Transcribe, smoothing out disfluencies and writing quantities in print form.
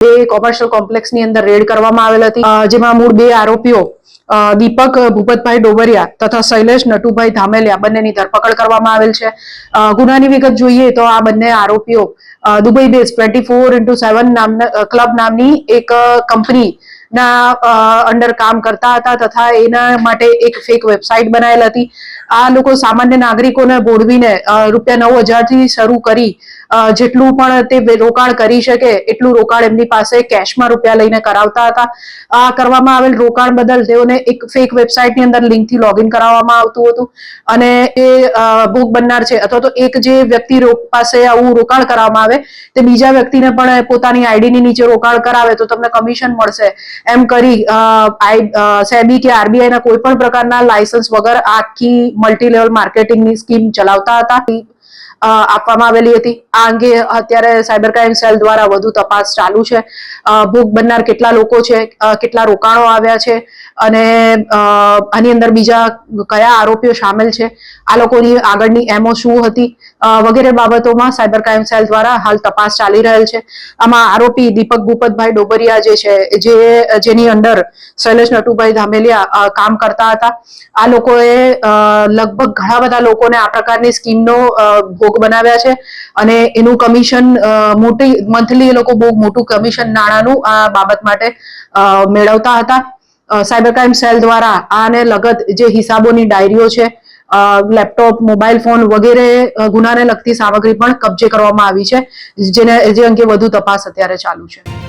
એ commercial કોમ્પ્લેક્સની અંદર red કરવામાં આવેલ હતી, જેમાં મૂળ 2 આરોપીઓ દીપક ભૂપતભાઈ ડોબરિયા તથા શૈલેષ નટુભાઈ ધામેલિયા બંનેની ધરપકડ કરવામાં આવેલ છે। ગુનાની વિગત જોઈએ તો આ બંને આરોપીઓ દુબઈ બેઝ 24x7 નામના ક્લબ નામની એક કંપની ના અંડર કામ કરતા હતા તથા એના માટે એક ફેક વેબસાઇટ બનાવેલ હતી। આ લોકો સામાન્ય નાગરિકોને બોળવીને ₹9,000 થી શરૂ કરી જેટલું પણ તે રોકાણ કરી શકે એટલું રોકાણ એમની પાસે કેશમાં રૂપિયા લઈને કરાવતા હતા। આ કરવામાં આવેલ રોકાણ બદલ તેઓને એક ફેક વેબસાઇટની અંદર લિંકથી લોગિન કરાવવામાં આવતું હતું અને એ ભોગ બનનાર છે અથવા તો એક જે વ્યક્તિ પાસે આવું રોકાણ કરવામાં આવે તે બીજા વ્યક્તિને પણ પોતાની આઈડીની નીચે રોકાણ કરાવે તો તમને કમિશન મળશે એમ કરી સેબી કે આરબીઆઈ ના કોઈ પણ પ્રકારના લાયસન્સ વગર આખી મલ્ટી લેવલ માર્કેટિંગની સ્કીમ ચલાવતા હતા આપવામાં આવેલી હતી। આ અંગે અત્યારે સાયબર ક્રાઇમ સેલ દ્વારા વધુ તપાસ ચાલુ છે। ભોગ બનનાર કેટલા લોકો છે, કેટલા રોકાણો આવ્યા છે અને આની અંદર બીજા કયા આરોપીઓ સામેલ છે, આ લોકોની આગળની એમઓ શું હતી વગેરે બાબતોમાં સાયબર ક્રાઇમ સેલ દ્વારા હાલ તપાસ ચાલી રહેલ છે। આમાં આરોપી દીપક ભૂપતભાઈ ડોબરિયા જે છે જેની અંદર શૈલેષ નટુભાઈ ધામેલિયા કામ કરતા હતા, આ લોકોએ લગભગ ઘણા બધા લોકોને આ પ્રકારની સ્કીમનો ભોગ બનાવ્યા છે અને એનું કમિશન મોટી મંથલી એ લોકો બહુ મોટું કમિશન નાણાંનું આ બાબત માટે મેળવતા હતા। સાયબર ક્રાઇમ સેલ દ્વારા આને લગત જે હિસાબોની ડાયરીઓ છે, લેપટોપ, મોબાઈલ ફોન વગેરે ગુનાને લગતી સામગ્રી પણ કબજે કરવામાં આવી છે, જે અંગે વધુ તપાસ અત્યારે ચાલુ છે।